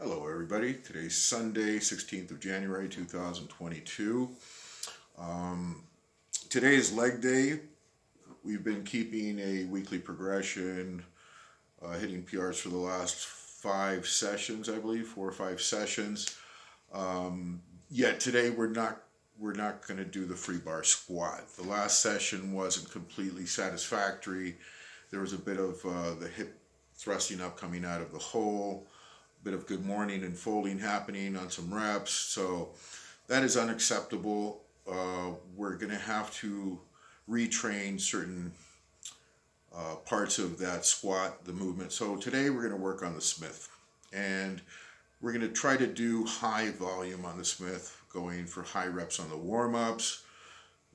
Hello, everybody. Today's Sunday, 16th of January, 2022. Um, Today is leg day. We've been keeping a weekly progression, hitting PRs for the last 5 sessions, I believe, 4 or 5 sessions. Yet today we're not going to do the free bar squat. The last session wasn't completely satisfactory. There was a bit of the hip thrusting up coming out of the hole, bit of good morning and folding happening on some reps. So that is unacceptable. We're going to have to retrain certain parts of that squat, the movement. So today we're going to work on the Smith. And we're going to try to do high volume on the Smith, going for high reps on the warm-ups,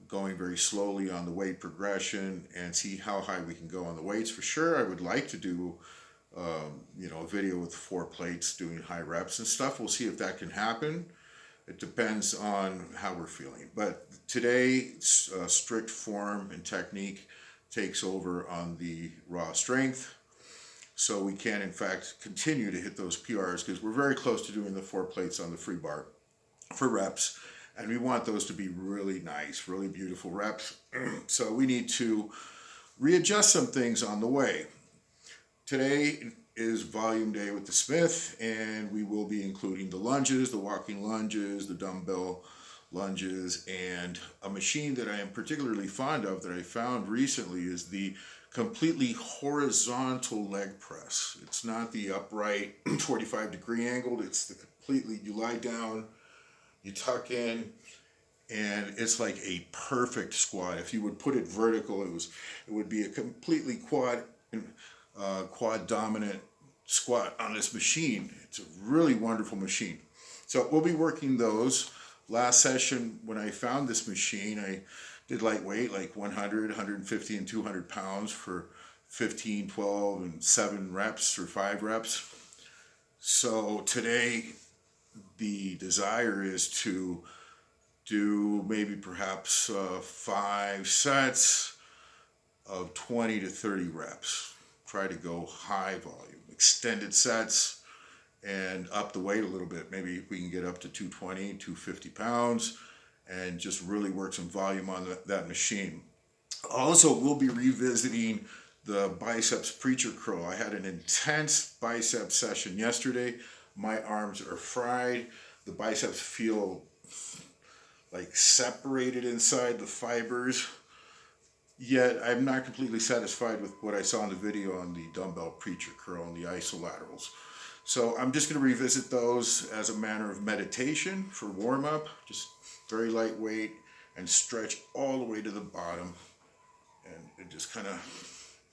going very slowly on the weight progression, and see how high we can go on the weights. For sure, I would like to do a video with 4 plates doing high reps and stuff. We'll see if that can happen. It depends on how we're feeling. But today, strict form and technique takes over on the raw strength. So we can, in fact, continue to hit those PRs because we're very close to doing the 4 plates on the free bar for reps. And we want those to be really nice, really beautiful reps. So we need to readjust some things on the way. Today is volume day with the Smith, and we will be including the lunges, the walking lunges, the dumbbell lunges, and a machine that I am particularly fond of that I found recently is the completely horizontal leg press. It's not the upright 45-degree angled, it's the completely, you lie down, you tuck in, and it's like a perfect squat. If you would put it vertical, it would be a completely quad dominant squat on this machine. It's a really wonderful machine. So we'll be working those. Last session, when I found this machine, I did lightweight, like 100, 150, and 200 pounds for 15, 12, and 7 reps or 5 reps. So today, the desire is to do maybe perhaps 5 sets of 20 to 30 reps. Try to go high volume, extended sets, and up the weight a little bit. Maybe we can get up to 220, 250 pounds, and just really work some volume on that machine. Also, we'll be revisiting the biceps preacher curl. I had an intense bicep session yesterday. My arms are fried. The biceps feel like separated inside the fibers. Yet I'm not completely satisfied with what I saw in the video on the dumbbell preacher curl and the isolaterals. So I'm just going to revisit those as a manner of meditation for warm-up, just very lightweight, and stretch all the way to the bottom, and just kind of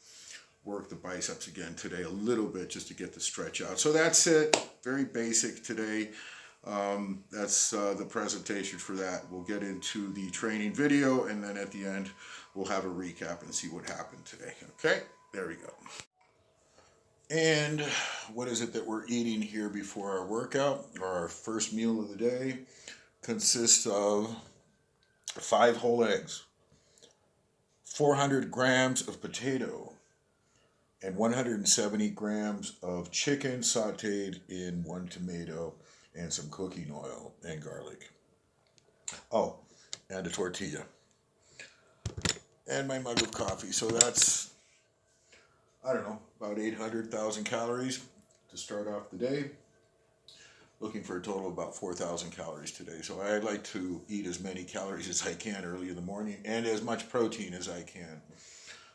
work the biceps again today a little bit just to get the stretch out. So that's it, very basic today. That's the presentation for that. We'll get into the training video, and then at the end we'll have a recap and see what happened today. Okay, there we go. And what is it that we're eating here before our workout? Our first meal of the day consists of 5 whole eggs, 400 grams of potato, and 170 grams of chicken sauteed in 1 tomato and some cooking oil and garlic. Oh, and a tortilla. And my mug of coffee. So that's, I don't know, about 800,000 calories to start off the day. Looking for a total of about 4,000 calories today. So I like to eat as many calories as I can early in the morning and as much protein as I can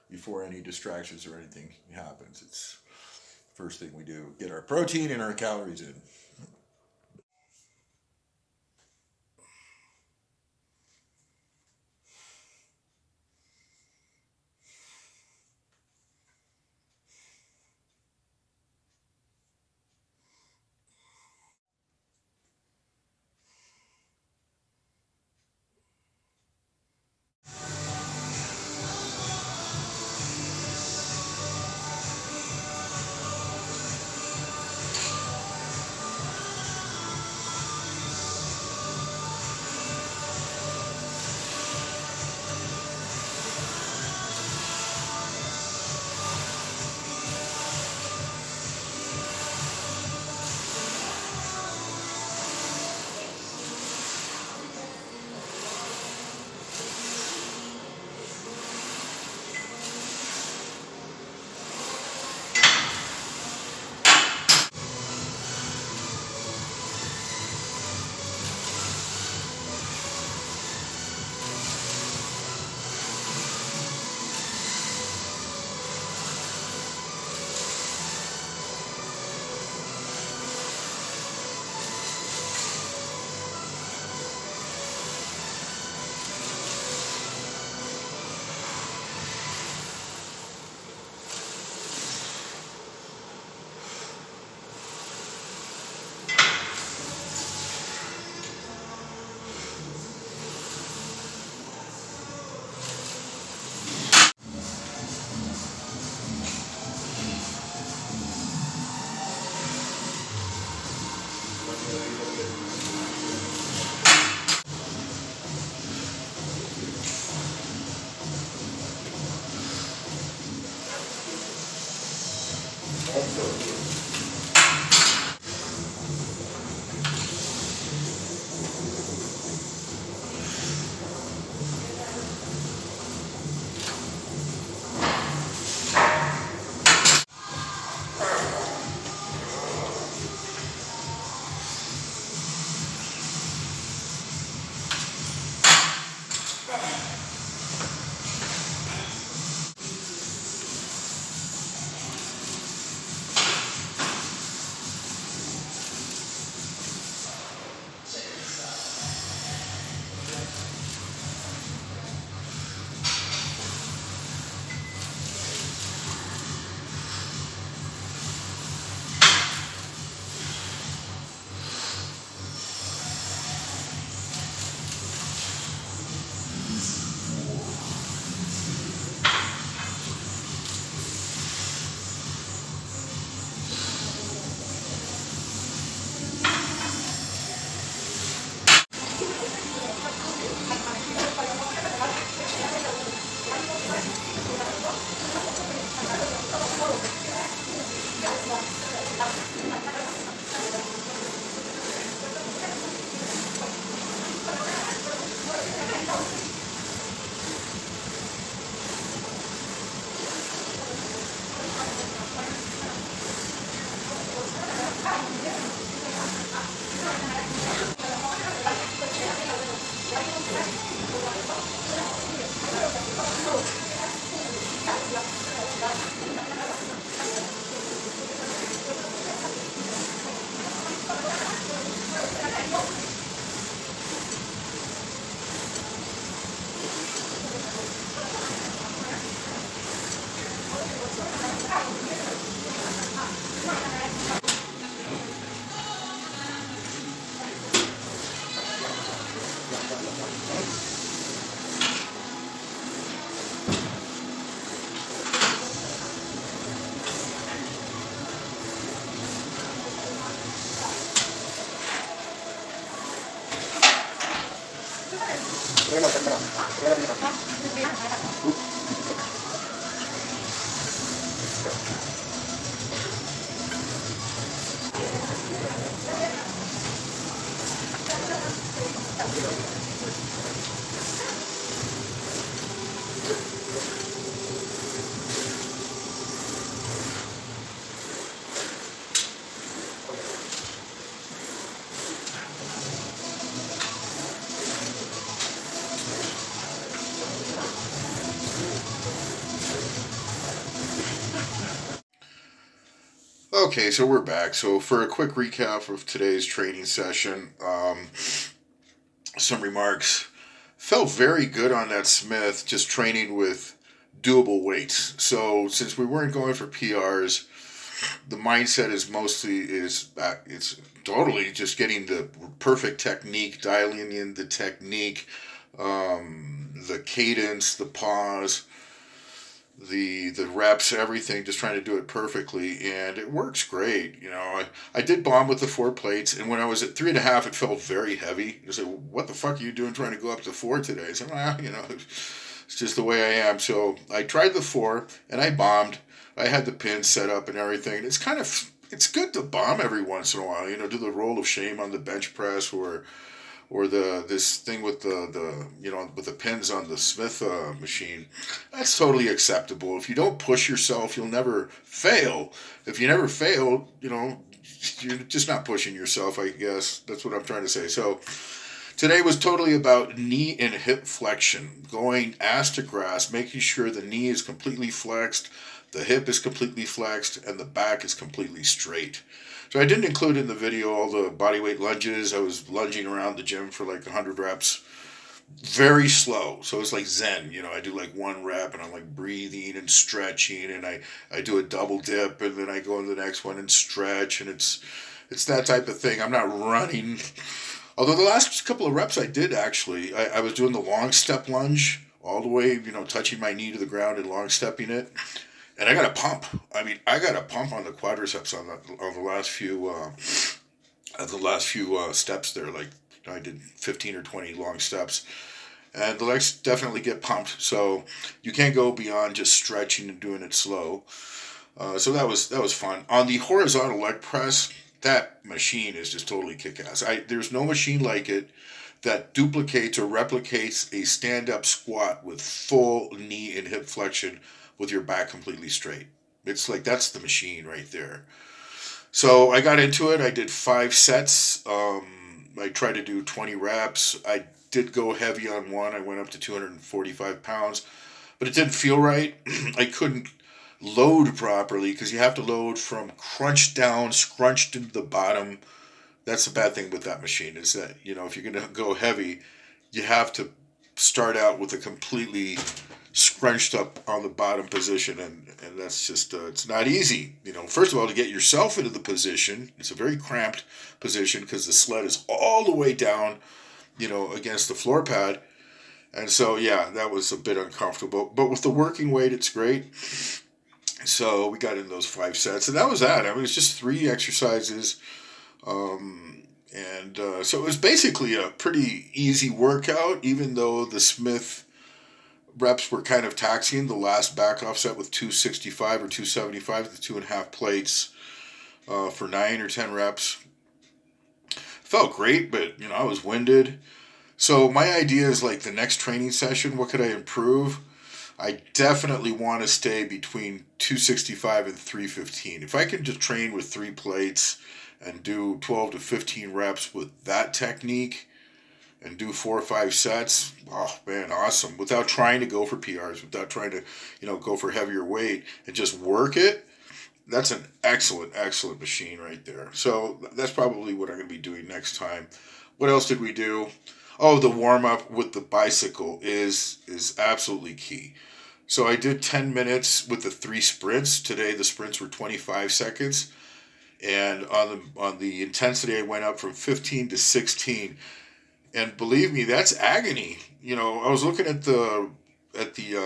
before any distractions or anything happens. It's the first thing we do, get our protein and our calories in. Okay, so we're back. So for a quick recap of today's training session, some remarks. Felt very good on that Smith, just training with doable weights. So since we weren't going for PRs, the mindset is mostly it's totally just getting the perfect technique, dialing in the technique, the cadence, the pause, the reps, everything, just trying to do it perfectly, and it works great. I did bomb with the 4 plates, and when I was at 3.5, it felt very heavy. You say, what the fuck are you doing trying to go up to 4 today? I said, it's just the way I am. So I tried the 4, and I bombed. I had the pins set up and everything. It's good to bomb every once in a while. Do the roll of shame on the bench press, or this thing with with the pins on the Smith machine. That's totally acceptable. If you don't push yourself, you'll never fail. If you never fail, you're just not pushing yourself, I guess. That's what I'm trying to say. So today was totally about knee and hip flexion, going ass to grass, making sure the knee is completely flexed, the hip is completely flexed, and the back is completely straight. So I didn't include in the video all the bodyweight lunges. I was lunging around the gym for like 100 reps. Very slow. So it's like Zen. I do like 1 rep and I'm like breathing and stretching, and I do a double dip, and then I go into the next one and stretch, and it's that type of thing. I'm not running. Although the last couple of reps I did actually. I was doing the long step lunge all the way, touching my knee to the ground and long stepping it. And I got a pump. I got a pump on the quadriceps on the last few steps there. Like I did 15 or 20 long steps, and the legs definitely get pumped. So you can't go beyond just stretching and doing it slow. So that was fun. On the horizontal leg press, that machine is just totally kick-ass. There's no machine like it that duplicates or replicates a stand-up squat with full knee and hip flexion with your back completely straight. It's like, that's the machine right there. So I got into it. I did 5 sets. I tried to do 20 reps. I did go heavy on one. I went up to 245 pounds, but it didn't feel right. I couldn't load properly because you have to load from crunched down, scrunched into the bottom. That's the bad thing with that machine, is that, if you're going to go heavy, you have to start out with a completely scrunched up on the bottom position, and that's just it's not easy. First of all, to get yourself into the position, it's a very cramped position because the sled is all the way down, against the floor pad, and so yeah, that was a bit uncomfortable. But with the working weight, it's great. So we got in those 5 sets, and that was that. It was just 3 exercises, and so it was basically a pretty easy workout, even though the Smith reps were kind of taxing. The last back off set with 265 or 275, the 2.5 plates for 9 or 10 reps. Felt great, but I was winded. So my idea is, like, the next training session, what could I improve? I definitely want to stay between 265 and 315. If I can just train with 3 plates and do 12 to 15 reps with that technique and do 4 or 5 sets, oh man, awesome. Without trying to go for PRs, without trying to, go for heavier weight, and just work it, that's an excellent, excellent machine right there. So that's probably what I'm going to be doing next time. What else did we do? Oh, the warm-up with the bicycle is absolutely key. So I did 10 minutes with the 3 sprints. Today the sprints were 25 seconds. And on the intensity, I went up from 15 to 16. And believe me, that's agony. I was looking at the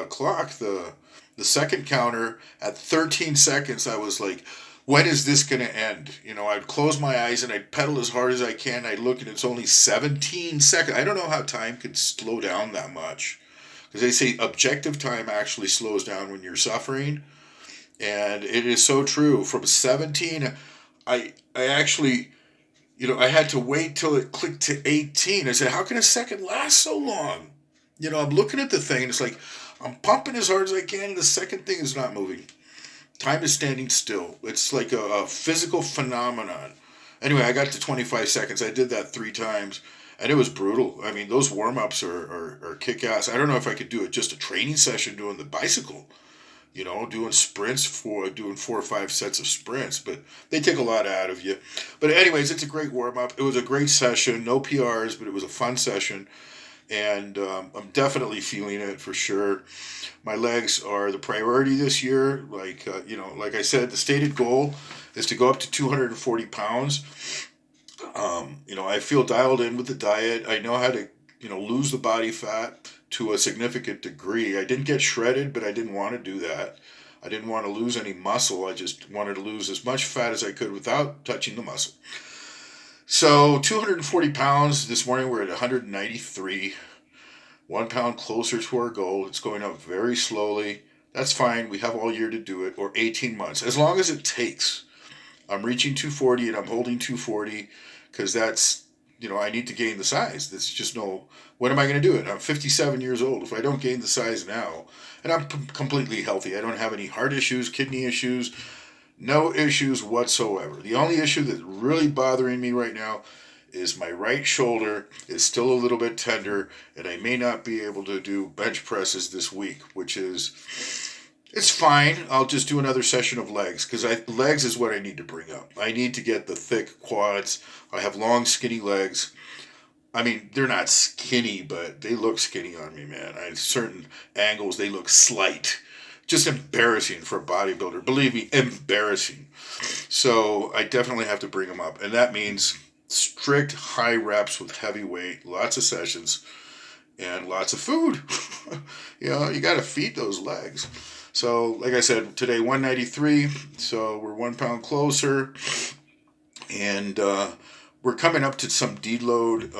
clock, the second counter at 13 seconds. I was like, when is this going to end? I'd close my eyes and I'd pedal as hard as I can. I'd look and it's only 17 seconds. I don't know how time could slow down that much. Because they say objective time actually slows down when you're suffering. And it is so true. From 17, I actually, I had to wait till it clicked to 18. I said, how can a second last so long? I'm looking at the thing and it's like, I'm pumping as hard as I can and the second thing is not moving. Time is standing still. It's like a physical phenomenon. Anyway, I got to 25 seconds. I did that 3 times, and it was brutal. I mean, those warm-ups are kick-ass. I don't know if I could do it just a training session doing the bicycle, doing sprints, doing 4 or 5 sets of sprints, but they take a lot out of you. But anyways, it's a great warm-up. It was a great session. No PRs, but it was a fun session, and I'm definitely feeling it for sure. My legs are the priority this year. Like I said, the stated goal is to go up to 240 pounds. I feel dialed in with the diet. I know how to, lose the body fat to a significant degree. I didn't get shredded, but I didn't want to do that. I didn't want to lose any muscle. I just wanted to lose as much fat as I could without touching the muscle. So 240 pounds. This morning we're at 193. 1 pound closer to our goal. It's going up very slowly. That's fine. We have all year to do it, or 18 months, as long as it takes. I'm reaching 240 and I'm holding 240 because that's, I need to gain the size. That's just when am I going to do it? I'm 57 years old. If I don't gain the size now, and I'm completely healthy, I don't have any heart issues, kidney issues, no issues whatsoever. The only issue that's really bothering me right now is my right shoulder is still a little bit tender, and I may not be able to do bench presses this week, it's fine. I'll just do another session of legs, because legs is what I need to bring up. I need to get the thick quads. I have long, skinny legs. I mean, they're not skinny, but they look skinny on me, man. At certain angles, they look slight. Just embarrassing for a bodybuilder. Believe me, embarrassing. So I definitely have to bring them up, and that means strict high reps with heavy weight, lots of sessions, and lots of food. You got to feed those legs. So, like I said, today 193, so we're 1 pound closer, and we're coming up to some deload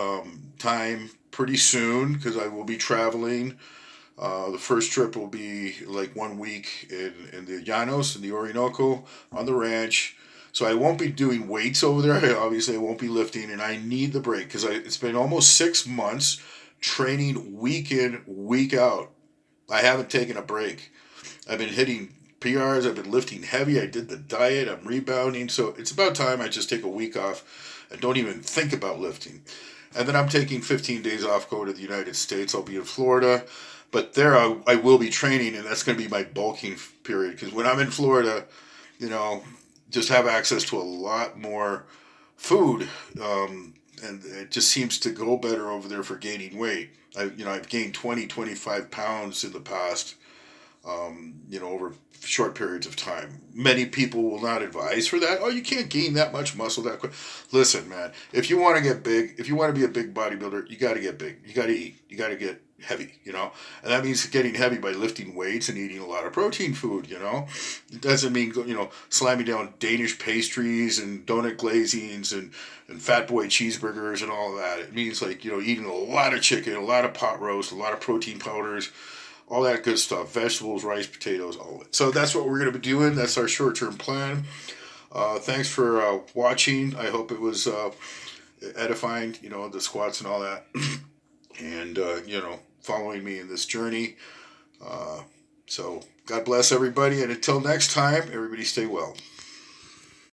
time pretty soon because I will be traveling. The first trip will be like 1 week in the Llanos, in the Orinoco, on the ranch. So I won't be doing weights over there. Obviously, I won't be lifting, and I need the break because it's been almost 6 months training week in, week out. I haven't taken a break. I've been hitting PRs. I've been lifting heavy. I did the diet. I'm rebounding. So it's about time I just take a week off and don't even think about lifting. And then I'm taking 15 days off going to the United States. I'll be in Florida. But there I will be training, and that's going to be my bulking period. Because when I'm in Florida, just have access to a lot more food, and it just seems to go better over there for gaining weight. I've gained 20, 25 pounds in the past, over short periods of time. Many people will not advise for that. Oh, you can't gain that much muscle that quick. Listen, man, if you want to get big, if you want to be a big bodybuilder, you got to get big. You got to eat. You got to get heavy, and that means getting heavy by lifting weights and eating a lot of protein food, It doesn't mean, slamming down Danish pastries and donut glazings and fat boy cheeseburgers and all of that. It means eating a lot of chicken, a lot of pot roast, a lot of protein powders, all that good stuff, vegetables, rice, potatoes, all of it. So that's what we're going to be doing. That's our short-term plan. Thanks for watching. I hope it was edifying, the squats and all that. And, following me in this journey. So God bless everybody. And until next time, everybody stay well.